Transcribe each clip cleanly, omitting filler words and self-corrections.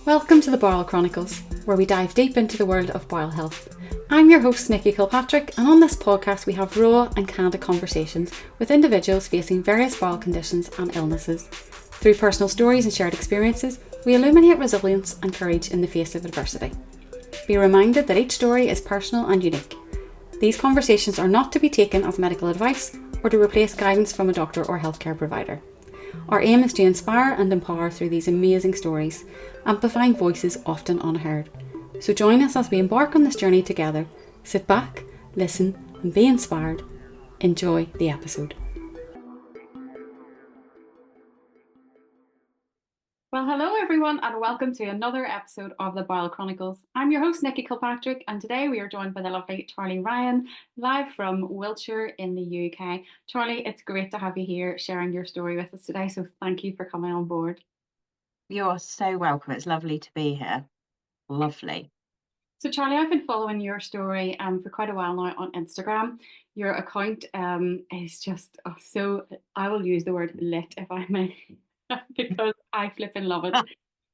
Welcome to the Bowel Chronicles, where we dive deep into the world of bowel health. I'm your host, Nikki Kilpatrick, and on this podcast we have raw and candid conversations with individuals facing various bowel conditions and illnesses. Through personal stories and shared experiences, we illuminate resilience and courage in the face of adversity. Be reminded that each story is personal and unique. These conversations are not to be taken as medical advice or to replace guidance from a doctor or healthcare provider. Our aim is to inspire and empower through these amazing stories, amplifying voices often unheard. So join us as we embark on this journey together. Sit back, listen, and be inspired. Enjoy the episode. Well, hello everyone, and welcome to another episode of the Bowel Chronicles. I'm your host, Nikki Kilpatrick, and today we are joined by the lovely Charlie Ryan, live from Wiltshire in the UK. Charlie, it's great to have you here sharing your story with us today, so thank you for coming on board. You're so welcome. It's lovely to be here. Lovely. So Charlie, I've been following your story for quite a while now on Instagram. Your account is just so, I will use the word lit if I may, because I flipping love it.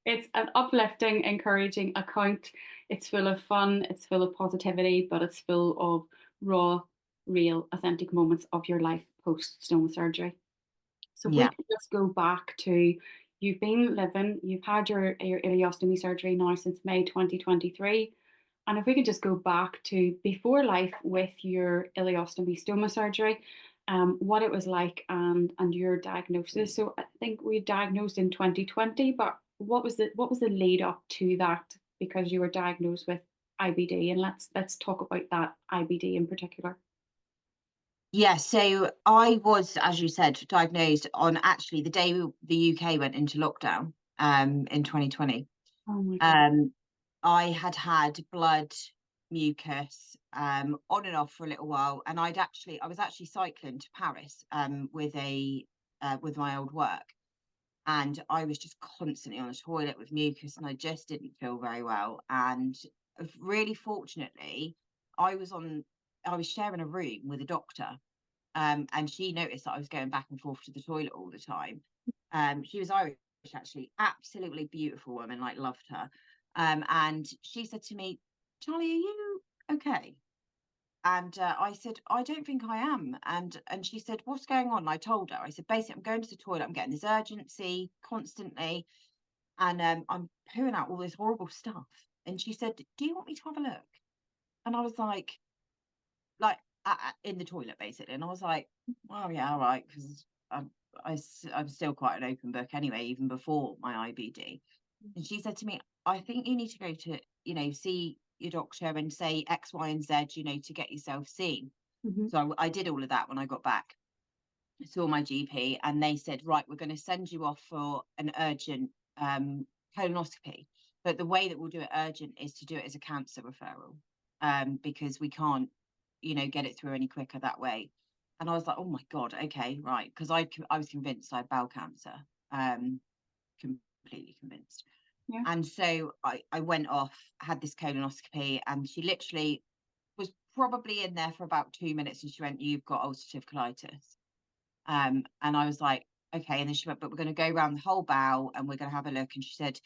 It's an uplifting, encouraging account. It's full of fun, it's full of positivity, but it's full of raw, real, authentic moments of your life post stoma surgery. So if we could just go back to you've had your ileostomy surgery now since May 2023. And if we could just go back to before life with your ileostomy stoma surgery, what it was like and your diagnosis. So I think we diagnosed in 2020, but what was the lead up to that, because you were diagnosed with IBD, and let's talk about that IBD in particular. Yeah, so I was, as you said, diagnosed on actually the day the UK went into lockdown in 2020. Oh my God. I had blood, mucus on and off for a little while, and I was actually cycling to Paris with my old work, and I was just constantly on the toilet with mucus, and I just didn't feel very well. And really fortunately, I was sharing a room with a doctor, and she noticed that I was going back and forth to the toilet all the time. She was Irish, actually, absolutely beautiful woman, like loved her. And she said to me, "Charlie, are you okay?" And I said, "I don't think I am." And she said, "What's going on?" And I told her. I said, "Basically, I'm going to the toilet. I'm getting this urgency constantly, and I'm pooing out all this horrible stuff." And she said, "Do you want me to have a look?" And I was like in the toilet, basically. And I was like, "Well, yeah, all right," because I'm still quite an open book anyway, even before my IBD. And she said to me, "I think you need to go to, see your doctor and say X, Y, and Z, to get yourself seen." Mm-hmm. So I did all of that when I got back. I saw my GP, and they said, "Right, we're going to send you off for an urgent colonoscopy. But the way that we'll do it urgent is to do it as a cancer referral, because we can't, get it through any quicker that way." And I was like, "Oh my God, okay, right," because I was convinced I had bowel cancer, completely convinced. Yeah. And so I went off, had this colonoscopy, and she literally was probably in there for about 2 minutes, and she went, "You've got ulcerative colitis." And I was like, "Okay." And then she went, "But we're going to go around the whole bowel and we're going to have a look." And she said,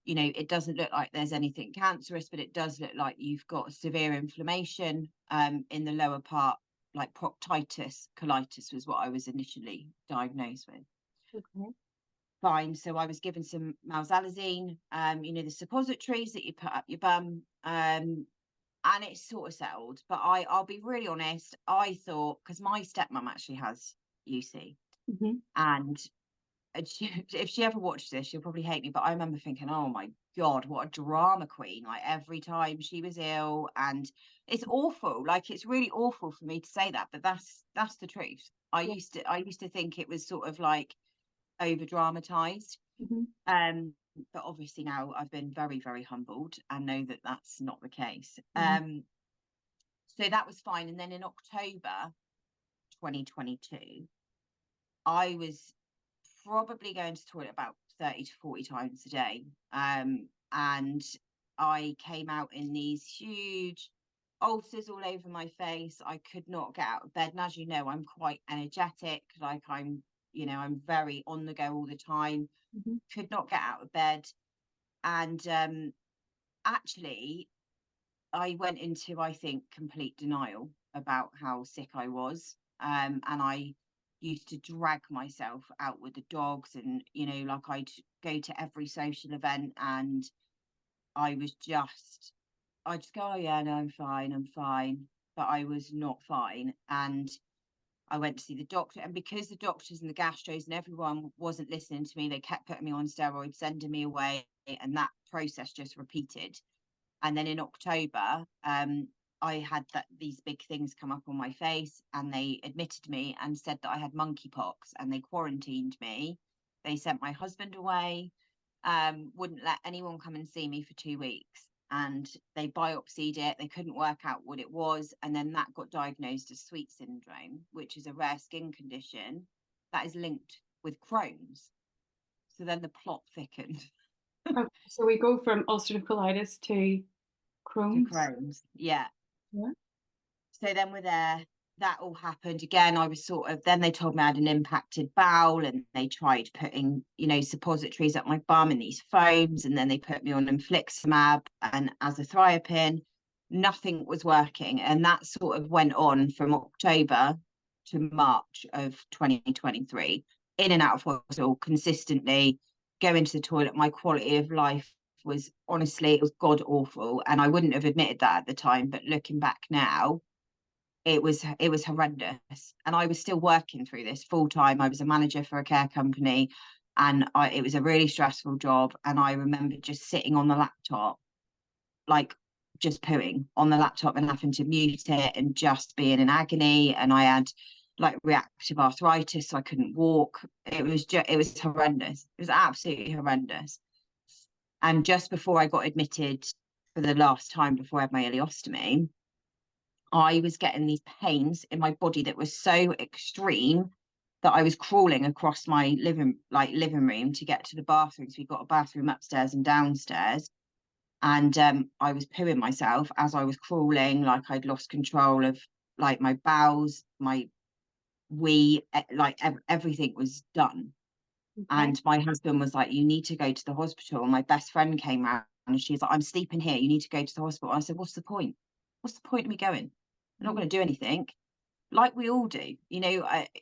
"It doesn't look like there's anything cancerous, but it does look like you've got severe inflammation in the lower part, like proctitis. Colitis was what I was initially diagnosed with." Okay. Fine. So I was given some malzalazine, the suppositories that you put up your bum, and it sort of settled. But I'll be really honest, I thought, because my stepmom actually has UC, Mm-hmm. and if she ever watches this, she'll probably hate me. But I remember thinking, "Oh my God, what a drama queen!" Like every time she was ill, and it's awful. Like it's really awful for me to say that, but that's the truth. I Yeah. used to think it was sort of like over dramatized. Mm-hmm. But obviously now I've been very, very humbled and know that that's not the case. Mm-hmm. So that was fine. And then in October 2022, I was probably going to the toilet about 30 to 40 times a day. And I came out in these huge ulcers all over my face. I could not get out of bed. And as you know, I'm quite energetic. Like I'm very on the go all the time. Mm-hmm. Could not get out of bed. And actually, I went into, I think, complete denial about how sick I was. And I used to drag myself out with the dogs, and, like, I'd go to every social event, and I was just, I just go, oh yeah, no, I'm fine, I'm fine. But I was not fine. And I went to see the doctor, and because the doctors and the gastros and everyone wasn't listening to me, they kept putting me on steroids, sending me away, and that process just repeated. And then in October, I had these big things come up on my face, and they admitted me and said that I had monkeypox, and they quarantined me. They sent my husband away, wouldn't let anyone come and see me for 2 weeks. And they biopsied it. They couldn't work out what it was. And then that got diagnosed as sweet syndrome, which is a rare skin condition that is linked with Crohn's. So then the plot thickened Okay, so we go from ulcerative colitis to to Crohn's. Crohn's. Yeah. Yeah. So then we're there. That all happened again. I was then they told me I had an impacted bowel, and they tried putting, suppositories up my bum and these foams, and then they put me on infliximab and azathioprine. Nothing was working. And that sort of went on from October to March of 2023, in and out of hospital consistently, going to the toilet. My quality of life was, honestly, it was god awful. And I wouldn't have admitted that at the time, but looking back now, it was horrendous. And I was still working through this full time. I was a manager for a care company, and it was a really stressful job. And I remember just sitting on the laptop, like just pooing on the laptop and having to mute it and just being in agony. And I had like reactive arthritis, so I couldn't walk. It was horrendous. It was absolutely horrendous. And just before I got admitted for the last time, before I had my ileostomy, I was getting these pains in my body that was so extreme that I was crawling across my living room to get to the bathrooms. We've got a bathroom upstairs and downstairs. And I was pooing myself as I was crawling, like I'd lost control of like my bowels, my wee, everything was done. Okay. And my husband was like, you need to go to the hospital. And my best friend came round, and she's like, I'm sleeping here, you need to go to the hospital. I said, what's the point? What's the point of me going? I'm not going to do anything. Like we all do,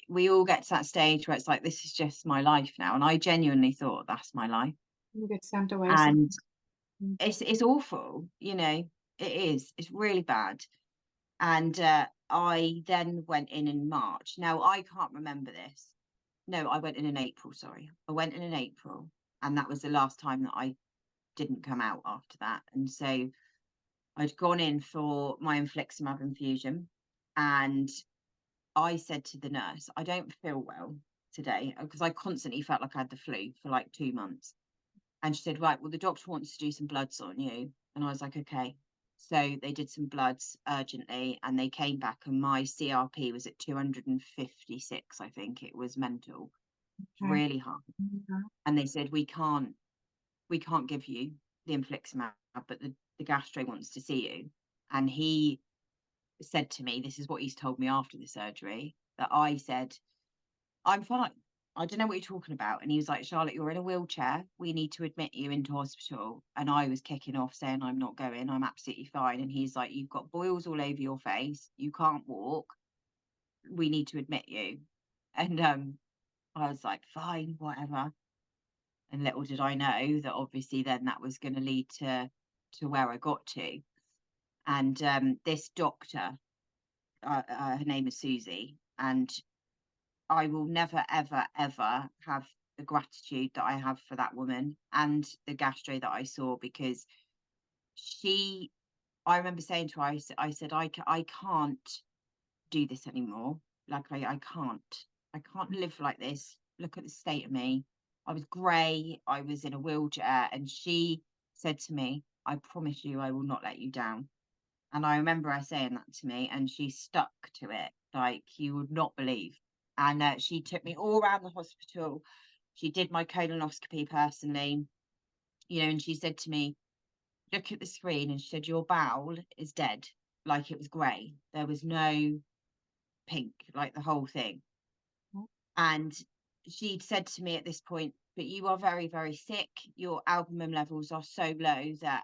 we all get to that stage where it's like, this is just my life now. And I genuinely thought that's my life. You get sent away. And Mm. it's awful, it is. It's really bad. And I then went in March. Now, I can't remember this. No, I went in April, sorry. I went in April, and that was the last time that I didn't come out after that. And so I'd gone in for my infliximab infusion, and I said to the nurse, I don't feel well today, because I constantly felt like I had the flu for like 2 months. And she said, right, well, the doctor wants to do some bloods on you. And I was like, okay. So they did some bloods urgently, and they came back, and my CRP was at 256. I think it was mental, Okay. really high. Mhm. And they said, we can't give you the infliximab, but the gastro wants to see you. And he said to me, this is what he's told me after the surgery, that I said, I'm fine. I don't know what you're talking about. And he was like, Charlotte, you're in a wheelchair. We need to admit you into hospital. And I was kicking off saying, I'm not going. I'm absolutely fine. And he's like, you've got boils all over your face. You can't walk. We need to admit you. And I was like, fine, whatever. And little did I know that obviously then that was going to lead to where I got to. And this doctor, her name is Susie, and I will never, ever, ever have the gratitude that I have for that woman and the gastro that I saw, because I remember saying to her, I said, I can't do this anymore. Like, I can't live like this. Look at the state of me. I was grey. I was in a wheelchair. And she said to me, I promise you, I will not let you down. And I remember her saying that to me, and she stuck to it like you would not believe. And she took me all around the hospital. She did my colonoscopy personally, and she said to me, look at the screen. And she said, your bowel is dead. Like, it was grey. There was no pink, like the whole thing. And she'd said to me at this point, but you are very, very sick. Your albumin levels are so low that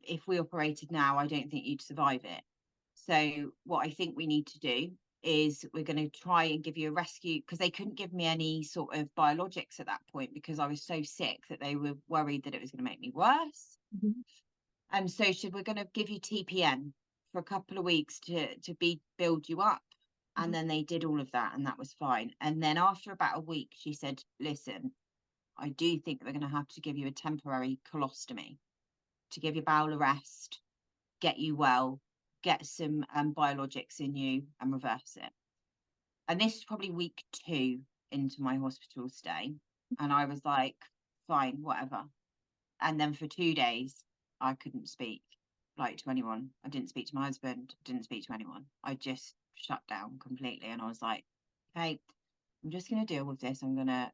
if we operated now, I don't think you'd survive it. So what I think we need to do is we're going to try and give you a rescue, because they couldn't give me any sort of biologics at that point because I was so sick that they were worried that it was going to make me worse. Mhm. And so we're going to give you TPN for a couple of weeks to build you up. And Mhm. then they did all of that, and that was fine. And then after about a week, she said, listen, I do think we're going to have to give you a temporary colostomy to give your bowel a rest, get you well, get some biologics in you and reverse it. And this is probably week 2 into my hospital stay. And I was like, fine, whatever. And then for 2 days, I couldn't speak like to anyone. I didn't speak to my husband, didn't speak to anyone. I just shut down completely. And I was like, okay, I'm just going to deal with this. I'm going to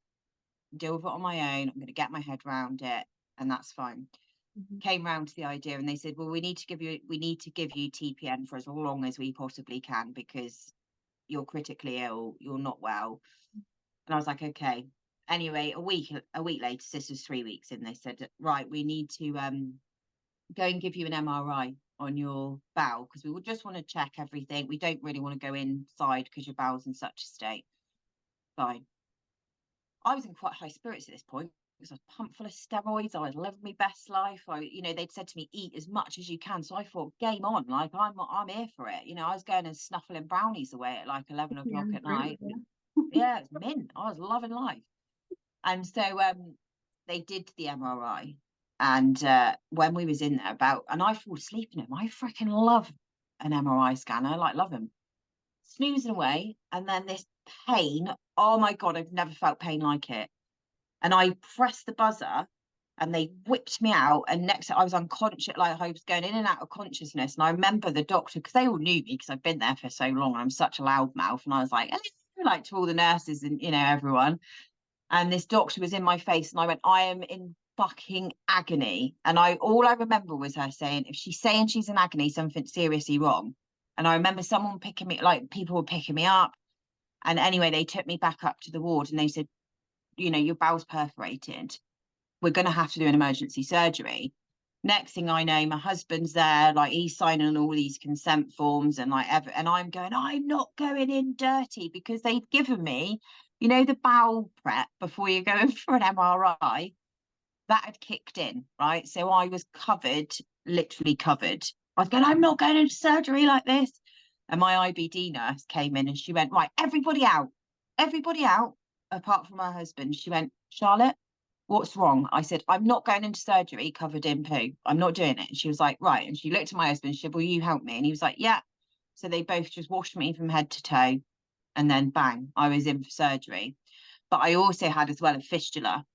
deal with it on my own. I'm going to get my head around it. And that's fine. Mhm. Came round to the idea and they said, well, we need to give you TPN for as long as we possibly can because you're critically ill, you're not well. And I was like, okay. Anyway, a week later, this was 3 weeks in, they said, right, we need to go and give you an MRI on your bowel because we would just want to check everything. We don't really want to go inside because your bowel's in such a state. Fine. I was in quite high spirits at this point because I was pumped full of steroids. I was living my best life. They'd said to me, eat as much as you can. So I thought, game on, like I'm here for it. I was going and snuffling brownies away at like 11 o'clock Yeah, at great. night. Yeah, it's mint. I was loving life. And so they did the MRI. And when we was in there and I fall asleep in them, I freaking love an MRI scanner, like love them. Snoozing away, and then this pain. Oh my God, I've never felt pain like it. And I pressed the buzzer and they whipped me out. And next, I was unconscious, like I was going in and out of consciousness. And I remember the doctor, because they all knew me because I've been there for so long. I'm such a loudmouth. And I was like, hello, like to all the nurses and, everyone. And this doctor was in my face and I went, I am in fucking agony. And all I remember was her saying, if she's saying she's in agony, something's seriously wrong. And I remember someone picking me, like people were picking me up. And anyway, they took me back up to the ward and they said, your bowel's perforated. We're going to have to do an emergency surgery. Next thing I know, my husband's there, like he's signing all these consent forms and and I'm going, I'm not going in dirty because they'd given me, the bowel prep before you go in for an MRI, that had kicked in, right? So I was covered, literally covered. I was going, I'm not going into surgery like this. And my IBD nurse came in and she went, right, everybody out, apart from my husband. She went, Charlotte, what's wrong? I said, I'm not going into surgery covered in poo. I'm not doing it. And she was like, right. And she looked at my husband. She said, will you help me? And he was like, yeah. So they both just washed me from head to toe. And then bang, I was in for surgery. But I also had as well a fistula,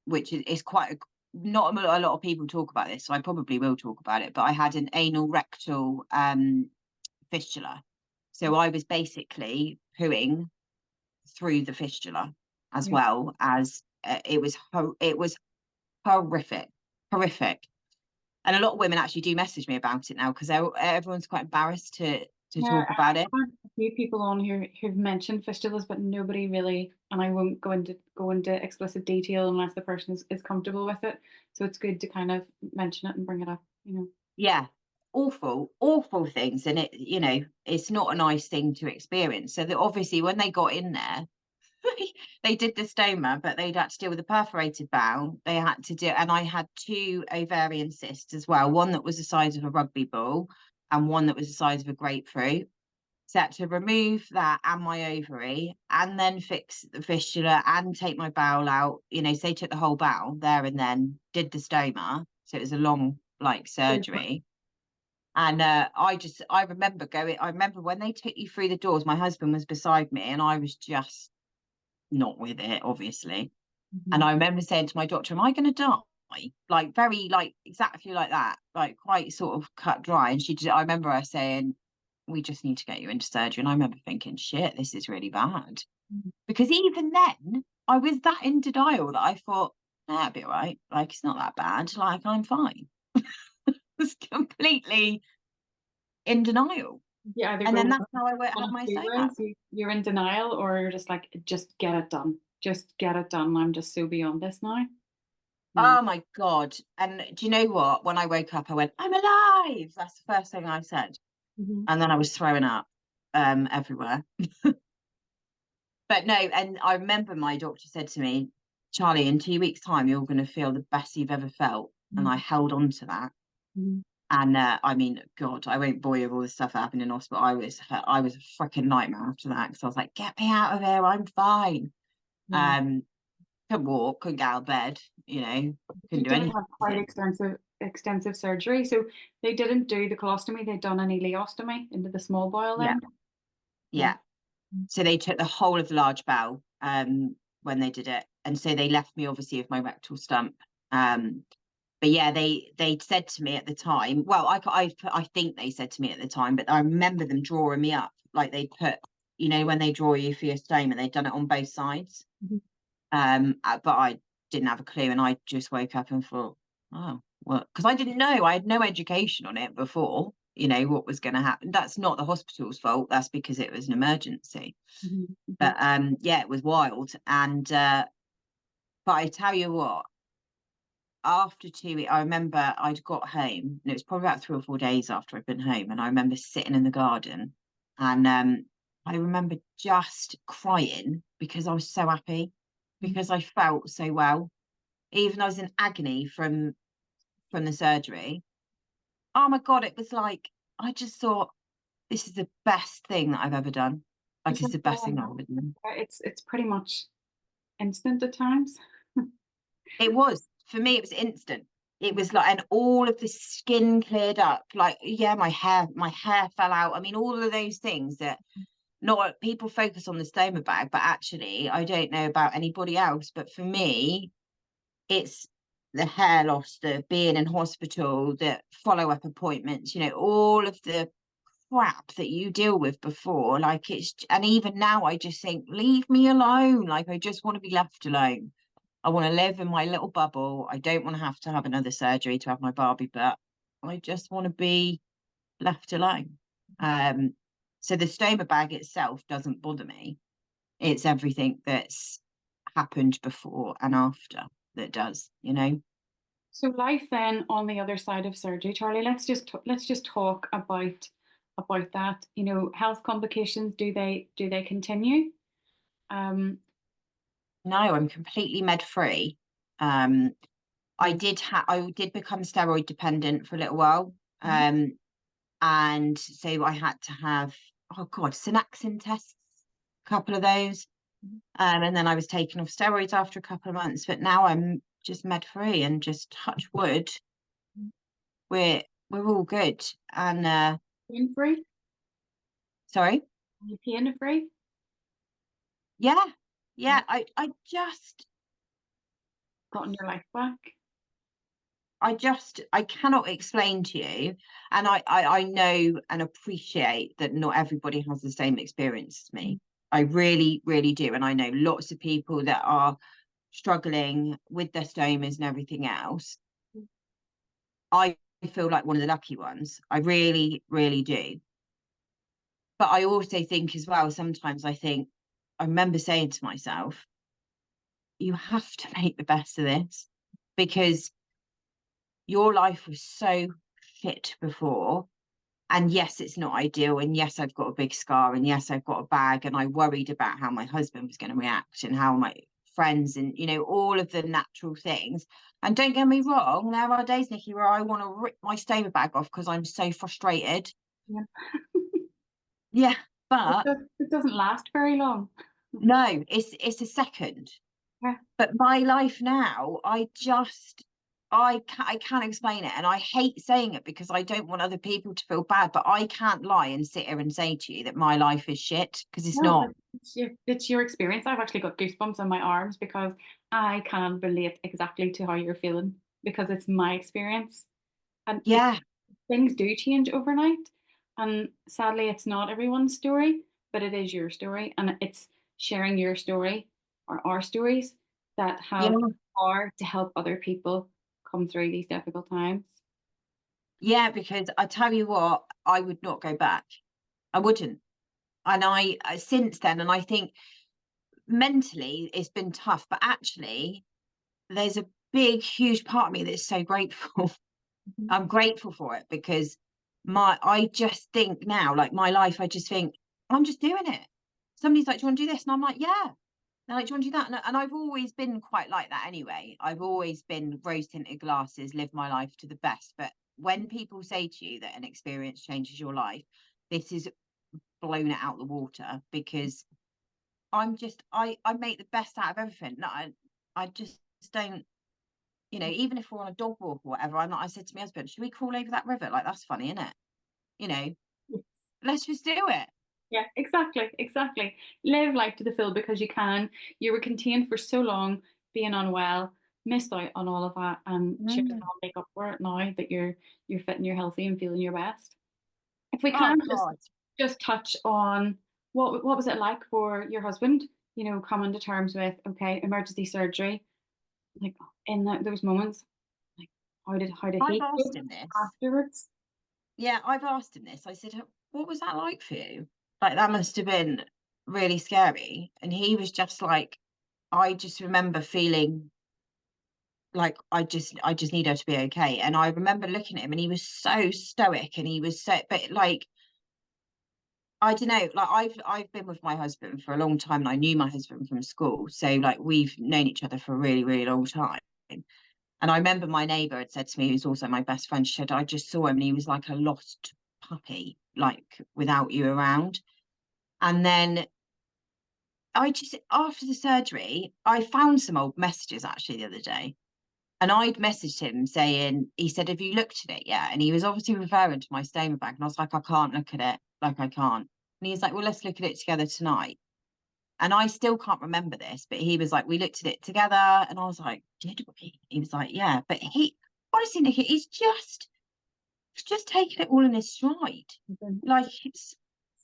which is quite not a lot of people talk about this. So I probably will talk about it. But I had an anal rectal fistula. So I was basically pooing through the fistula as Yeah. well as it was horrific, and a lot of women actually do message me about it now because everyone's quite embarrassed to Yeah, talk about it. I've had a few people on here who've mentioned fistulas, but nobody really, and I won't go into explicit detail unless the person is comfortable with it. So it's good to kind of mention it and bring it up. Yeah, awful things, and it's not a nice thing to experience. So that obviously when they got in there, they did the stoma, but they'd had to deal with a perforated bowel. They had to do, and I had 2 ovarian cysts as well, one that was the size of a rugby ball and one that was the size of a grapefruit. So I had to remove that and my ovary and then fix the fistula and take my bowel out. So they took the whole bowel there and then did the stoma. So it was a long surgery. And I remember when they took you through the doors, my husband was beside me and I was just not with it, obviously. And Mhm. I remember saying to my doctor, am I going to die? Like very, like exactly like that, like quite sort of cut dry. And I remember her saying, we just need to get you into surgery. And I remember thinking, shit, this is really bad. Mhm. Because even then, I was that in denial that I thought, that'd be all right. Like, it's not that bad. Like, I'm fine. It's completely in denial. You either And go then one that's how I of had my two stoma. ways. You're in denial, or you're just like, just get it done. just get it done. I'm just so beyond this now. Yeah. Oh my God. And do you know what? When I woke up, I went, I'm alive. That's the first thing I said. Mhm. And then I was throwing up everywhere. But no, and I remember my doctor said to me, Charlie, in 2 weeks' time, you're going to feel the best you've ever felt. And I Mhm. held on to that. Mhm. And I mean, God, I won't bore you with all the stuff that happened in hospital. I was a freaking nightmare after that because I was like, get me out of here. I'm fine. Yeah. Um, couldn't walk, couldn't get out of bed, couldn't You do did have quite anything. extensive surgery. So they didn't do the colostomy, they'd done an ileostomy into the small bowel Yeah, then. Yeah. yeah. So they took the whole of the large bowel when they did it, and so they left me obviously with my rectal stump. Um, but yeah, they said to me at the time. Well, I think they said to me at the time, but I remember them drawing me up like they put, when they draw you for your stoma, they'd done it on both sides. Mhm. But I didn't have a clue, and I just woke up and thought, oh, well, because I didn't know, I had no education on it before, what was going to happen. That's not the hospital's fault. That's because it was an emergency. Mhm. Mhm. But yeah, it was wild. And but I tell you what, after 2 weeks, I remember I'd got home, and it was probably about 3 or 4 days after I'd been home, and I remember sitting in the garden, and I remember just crying because I was so happy, Mhm. because I felt so well, even though I was in agony from the surgery. Oh my God, it was like I just thought this is the best thing that I've ever done. Like It's it's like the best thing I've ever done. it's pretty much instant at times. It was, for me, it was instant. It was like, and all of the skin cleared up. Like, yeah, my hair fell out. I mean, all of those things that not people focus on the stoma bag, but actually, I don't know about anybody else, but for me, it's the hair loss, the being in hospital, the follow-up appointments, all of the crap that you deal with before. Like and even now, I just think, leave me alone. Like, I just want to be left alone. I want to live in my little bubble. I don't want to have another surgery to have my Barbie butt. I just want to be left alone. Um, so the stoma bag itself doesn't bother me. It's everything that's happened before and after that does. So life then on the other side of surgery, Charlie. Let's just talk about that. Health complications. Do they continue? Um, No, I'm completely med free. Um, yeah. I did become steroid dependent for a little while. Mhm. And so I had to have, oh God, Synaxin tests, a couple of those. Mhm. And then I was taken off steroids after a couple of months, but now I'm just med free, and just touch wood, we're all good. And Pain free. sorry, Are you pain free? yeah, Yeah. yeah. Gotten your life back. I cannot explain to you, and I know and appreciate that not everybody has the same experience as Mhm. me. I really, really do, and I know lots of people that are struggling with their stomas and everything else. I feel like one of the lucky ones. I really, really do. But I also think as well, sometimes I remember saying to myself, you have to make the best of this, because your life was so shit before. And yes, it's not ideal. And yes, I've got a big scar. And yes, I've got a bag. And I worried about how my husband was going to react, and how my friends, and, all of the natural things. And don't get me wrong, there are days, Nikki, where I want to rip my stoma bag off because I'm so frustrated. Yeah. Yeah. It, But it doesn't last very long. no, it's a second. Yeah. But my life now, I can't explain it, and I hate saying it because I don't want other people to feel bad, but I can't lie and sit here and say to you that my life is shit, because it's No, not. it's your experience. I've actually got goosebumps on my arms because I can relate exactly to how you're feeling because it's my experience. And Yeah, things do change overnight. And sadly, it's not everyone's story, but it is your story. And it's sharing your story or our stories that yeah, have power to help other people come through these difficult times. yeah, because I tell you what, I would not go back. I wouldn't. And I since then, and I think mentally it's been tough, but actually there's a big, huge part of me that's so grateful. Mhm. I'm grateful for it because I just think now, like my life, I just think I'm just doing it. Somebody's like, "Do you want to do this?" And I'm like, "Yeah." They're like, "Do you want to do that?" And I've always been quite like that anyway. I've always been rose tinted glasses, live my life to the best. But when people say to you that an experience changes your life, this is blown it out the water because I make the best out of everything. No, I just don't, even if we're on a dog walk or whatever, I said to my husband, should we crawl over that river? Like, that's funny, isn't it? You know, Yes. let's just do it. Yeah, exactly, exactly. Live life to the full because you can. You were contained for so long, being unwell, missed out on all of that, and sure as Mm. hell make up for it now that you're fit and you're healthy and feeling your best. If we Oh can God. just touch on what was it like for your husband, coming to terms with, okay, emergency surgery, like in those moments, like how did I've he asked cope him this. afterwards? Yeah, I've asked him this. I said, what was that like for you? Like, that must have been really scary. And he was just like, I just remember feeling like I just need her to be okay. And I remember looking at him and he was so stoic and he was so, but like, I don't know, like I've been with my husband for a long time and I knew my husband from school. So like we've known each other for a really, really long time. And I remember my neighbour had said to me, who's also my best friend, she said, I just saw him and he was like a lost puppy, like without you around. And then after the surgery, I found some old messages actually the other day. And I'd messaged him saying, he said, have you looked at it yet? And he was obviously referring to my stoma bag. And I was like, I can't look at it. Like, I can't. And he's like, well, let's look at it together tonight. And I still can't remember this, but he was like, we looked at it together. And I was like, did we? He was like, yeah. But honestly, Nicky, he's just taking it all in his stride. Like, it's,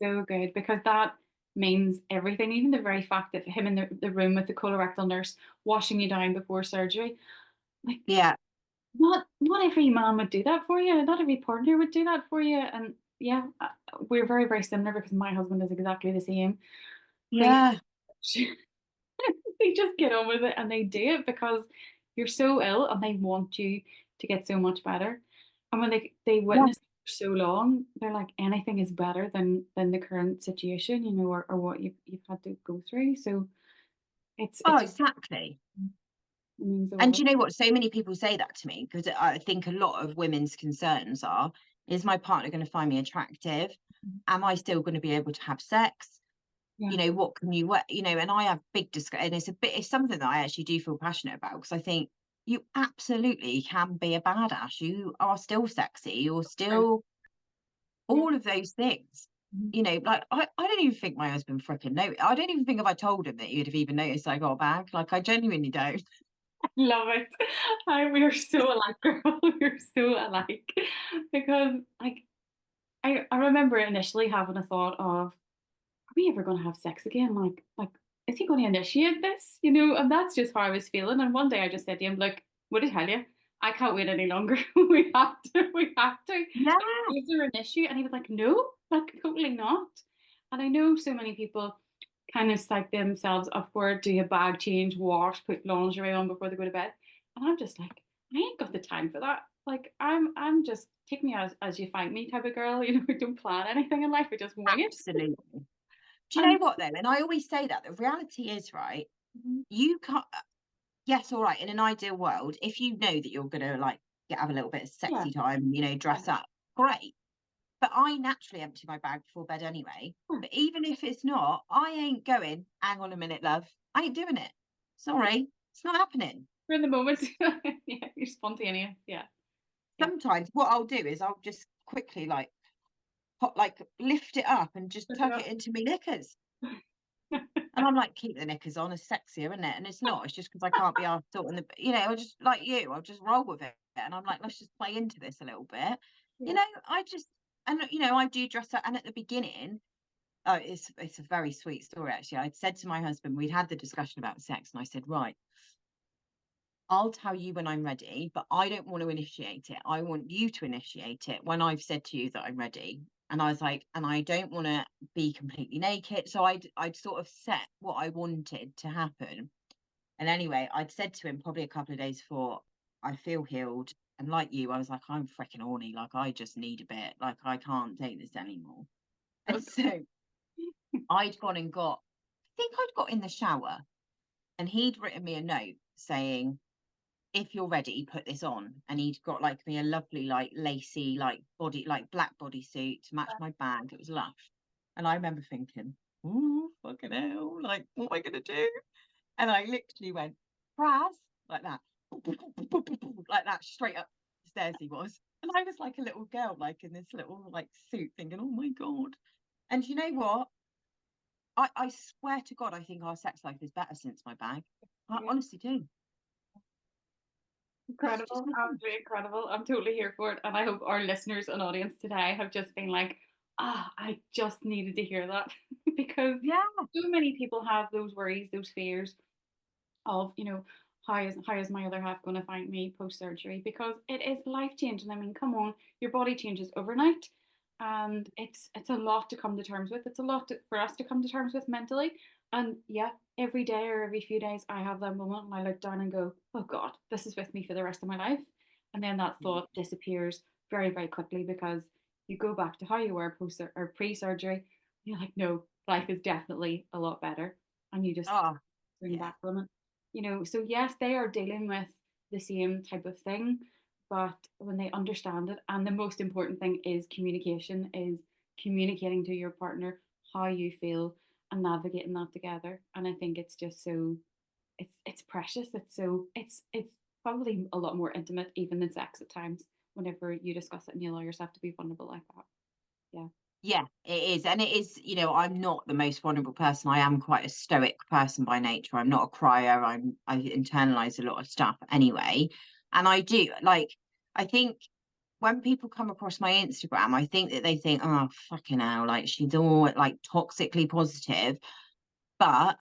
So good because that means everything, even the very fact that him in the room with the colorectal nurse washing you down before surgery, like yeah, not every man would do that for you, not every partner would do that for you. And yeah, we're very, very similar because my husband is exactly the same. Pretty yeah, much. They just get on with it and they do it because you're so ill and they want you to get so much better. And when they yeah. witness it for so long, they're like anything is better than the current situation, or what you've had to go through. So Oh, it's exactly. it means the And do world. you know what? So many people say that to me because I think a lot of women's concerns are, is my partner going to find me attractive? Am I still going to be able to have sex? Yeah. What can you work, and I have big discussion, and it's something that I actually do feel passionate about because I think you absolutely can be a badass. You are still sexy, you're Right. still Yeah. all of those things. Mhm. Like I don't even think my husband freaking know. I don't even think if I told him that he'd have even noticed I got a bag. Like, I genuinely don't. Love it. We are so alike, girl. We're so alike because like I remember initially having a thought of, are we ever going to have sex again? Like, is he going to initiate this? And that's just how I was feeling. And one day I just said to him, look, what did I tell you? I can't wait any longer. We have to. Yeah. Like, is there an issue? And he was like, no, like totally not. And I know so many people kind of psych themselves up for it, do a bag change, wash, put lingerie on before they go to bed. And I'm just like, I ain't got the time for that. Like I'm just take me as you find me type of girl. I don't plan anything in life. I just wing it. Absolutely. Do you know And what though? And I always say that the reality is, right, mhm, you can't, yes, all right, in an ideal world, if you know that you're gonna like have a little bit of yeah, sexy time, yeah, dress up, great. But I naturally empty my bag before bed anyway. yeah. But even if it's not, I ain't going, hang on a minute, love. I ain't doing it. Sorry, it's not happening. For the moment, yeah, you're spontaneous. Yeah, yeah. Sometimes what I'll do is I'll just quickly like lift it up and just Look it tuck it up. into my knickers. And I'm like, keep the knickers on, it's sexier, isn't it? And it's not, it's just because I can't be asked sorting I'll just like I'll just roll with it. And I'm like, let's just play into this a little bit. Yeah. I just, and I do dress up. And at the beginning, oh, it's a very sweet story actually. I'd said to my husband, we'd had the discussion about sex, and I said, right, I'll tell you when I'm ready, but I don't want to initiate it. I want you to initiate it when I've said to you that I'm ready. And I was like, and I don't want to be completely naked. So I'd sort of set what I wanted to happen. And anyway, I'd said to him probably a couple of days before, I feel healed. And like you, I was like, I'm freaking horny. Like, I just need a bit. Like, I can't take this anymore. And so I'd gone and I think I'd got in the shower, and he'd written me a note saying, if you're ready, put this on. And he'd got like me a lovely, like lacy, like black bodysuit to match my bag. It was lush. And I remember thinking, oh, fucking hell, like, what am I going to do? And I literally went, Braz, like that, like that, straight up the stairs he was. And I was like a little girl, like in this little like suit, thinking, oh my God. And you know what? I swear to God, I think our sex life is better since my bag. I Yeah. honestly do. It's just Incredible. Absolutely incredible. I'm totally here for it. And I hope our listeners and audience today have just been like, I just needed to hear that. Because yeah, so many people have those worries, those fears of, how is my other half going to find me post surgery? Because it is life changing. I mean, come on, your body changes overnight, and it's a lot to come to terms with. It's a lot for us to come to terms with mentally. And yeah, every day or every few days, I have that moment and I look down and go, "Oh God, this is with me for the rest of my life." And then that thought disappears very, very quickly, because you go back to how you were post or pre-surgery. You're like, no, life is definitely a lot better, and you just oh bring yeah, back from it. So yes, they are dealing with the same type of thing, but when they understand it, and the most important thing is communication, is communicating to your partner how you feel and navigating that together. And I think it's just so, it's precious. It's probably a lot more intimate even than sex at times, whenever you discuss it and you allow yourself to be vulnerable like that. Yeah. yeah, it is. And it is, I'm not the most vulnerable person. I am quite a stoic person by nature. I'm not a crier. I internalize a lot of stuff anyway. And I do like, I think when people come across my Instagram, I think that they think, oh, fucking hell, like she's all like toxically positive. But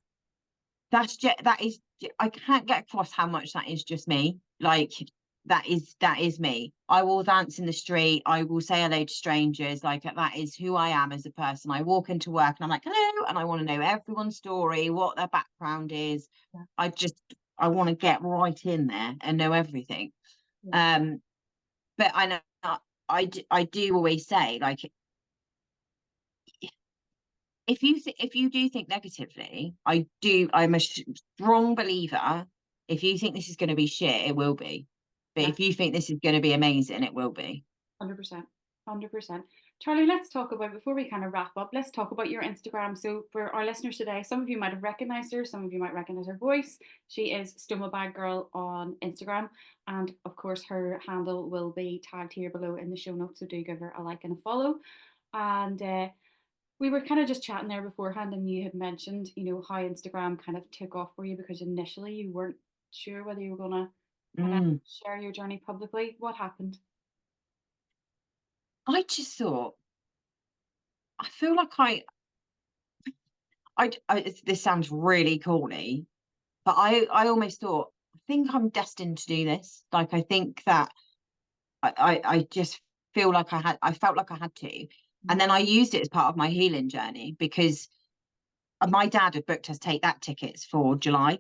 I can't get across how much that is just me. Like that is me. I will dance in the street. I will say hello to strangers. Like that is who I am as a person. I walk into work and I'm like, hello, and I want to know everyone's story, what their background is. Yeah. I want to get right in there and know everything. Yeah. Um, but I know I do always say, like, if you do think negatively, I'm a strong believer. If you think this is going to be shit, it will be. But Yeah. if you think this is going to be amazing, it will be. 100%. 100%. Charlie, let's talk about, before we kind of wrap up, let's talk about your Instagram. So, for our listeners today, some of you might have recognized her, some of you might recognize her voice. She is Stoma Bag Girl on Instagram. And of course, her handle will be tagged here below in the show notes. So, do give her a like and a follow. And we were kind of just chatting there beforehand, and you had mentioned, how Instagram kind of took off for you, because initially you weren't sure whether you were going to kind of Mm. share your journey publicly. What happened? I just thought, I feel like this sounds really corny, but I almost thought, I think I'm destined to do this. Like, I think that I just I felt like I had to. And then I used it as part of my healing journey, because my dad had booked us take that tickets for July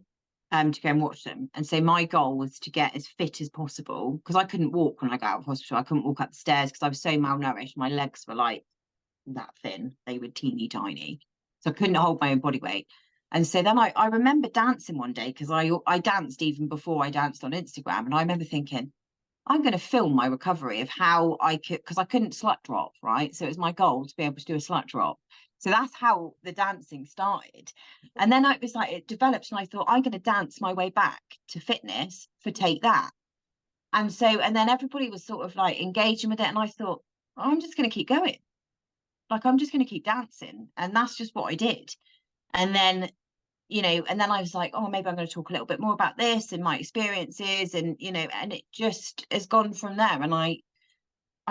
to go and watch them. And so my goal was to get as fit as possible, because I couldn't walk when I got out of hospital. I couldn't walk up the stairs because I was so malnourished. My legs were like that thin. They were teeny tiny. So I couldn't hold my own body weight. And so then I remember dancing one day, because I danced even before I danced on Instagram. And I remember thinking, I'm going to film my recovery of how I could, because I couldn't slut drop, right? So it was my goal to be able to do a slut drop. So that's how the dancing started. And then I was like, it developed, and I thought, I'm going to dance my way back to fitness for Take That. And then everybody was sort of like engaging with it. And I thought, I'm just going to keep going. Like, I'm just going to keep dancing. And that's just what I did. And then and then I was like, oh, maybe I'm going to talk a little bit more about this and my experiences, and and it just has gone from there. And I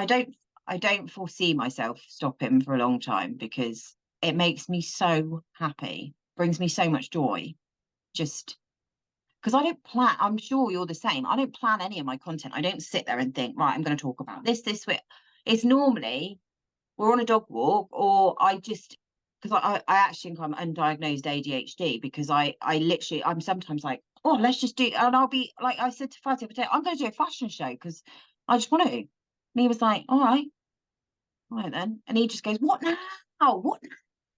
don't I don't foresee myself stopping for a long time, because it makes me so happy, brings me so much joy. Just because I don't plan, I'm sure you're the same. I don't plan any of my content. I don't sit there and think, right, I'm going to talk about this way. It's normally, we're on a dog walk, or I just, because I actually think I'm undiagnosed ADHD, because I literally, I'm sometimes like, oh, let's just do, and I'll be like, I said to Faz the other day, I'm going to do a fashion show because I just want to. And he was like, all right then. And he just goes, what now? What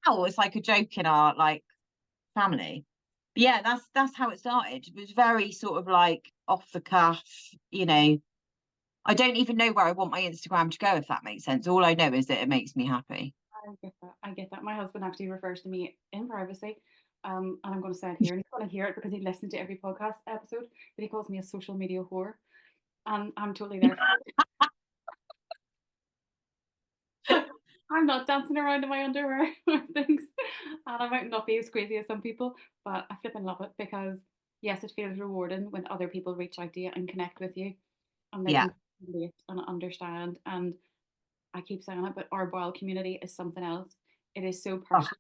now? It's like a joke in our like family. But yeah, that's how it started. It was very sort of like off the cuff, you know. I don't even know where I want my Instagram to go, if that makes sense. All I know is that it makes me happy. I get that. I get that. My husband actually refers to me in privacy, and I'm going to say it here, and he's going to hear it because he listens to every podcast episode. But he calls me a social media whore, and I'm totally there for it. I'm not dancing around in my underwear or things, and I might not be as crazy as some people, but I flip and love it because yes, it feels rewarding when other people reach out to you and connect with you, and they Yeah. can relate and understand. And I keep saying it, but our bowel community is something else. It is so Oh, personal.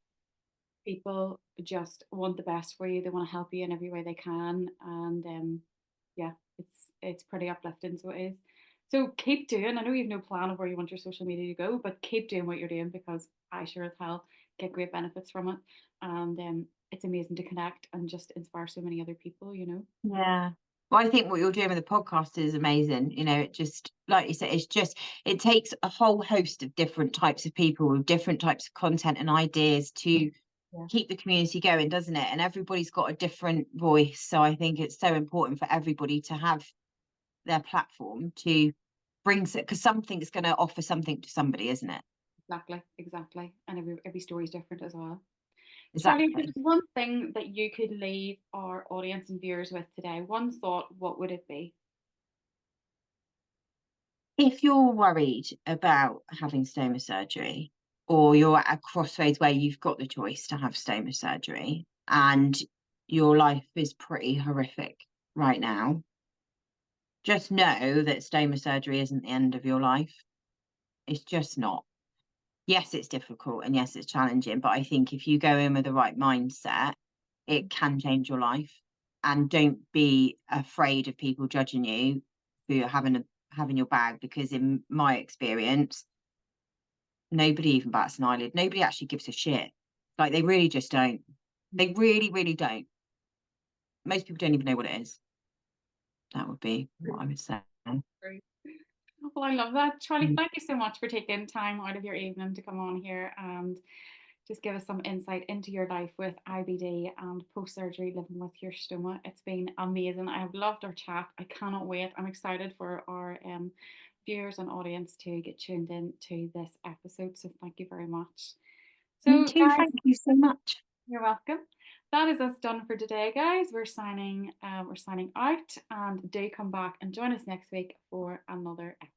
People just want the best for you. They want to help you in every way they can, and yeah, it's pretty uplifting. So it is. So keep doing. I know you have no plan of where you want your social media to go, but keep doing what you're doing because I sure as hell get great benefits from it, and it's amazing to connect and just inspire so many other people. You know. yeah. Well, I think what you're doing with the podcast is amazing. You know, it just, like you said, it's just, it takes a whole host of different types of people with different types of content and ideas to Yeah, keep the community going, doesn't it? And everybody's got a different voice. So I think it's so important for everybody to have their platform to bring, because something's going to offer something to somebody, isn't it? exactly, exactly. And every story is different as well. Charlie, if there Exactly. was one thing that you could leave our audience and viewers with today, one thought, what would it be? If you're worried about having stoma surgery, or you're at a crossroads where you've got the choice to have stoma surgery and your life is pretty horrific right now, just know that stoma surgery isn't the end of your life. It's just not. Yes, it's difficult and yes, it's challenging, but I think if you go in with the right mindset, it can change your life. And don't be afraid of people judging you for having your bag, because in my experience, nobody even bats an eyelid. Nobody actually gives a shit. Like, they really just don't. They really, really don't. Most people don't even know what it is. That would be what I would say. Great. Well, I love that. Charlie, Mm. thank you so much for taking time out of your evening to come on here and just give us some insight into your life with IBD and post surgery living with your stoma. It's been amazing. I have loved our chat. I cannot wait. I'm excited for our viewers and audience to get tuned in to this episode. So, thank you very much. Me So, too. guys, Thank you so much. you're welcome. That is us done for today, guys. We're signing out, and do come back and join us next week for another episode.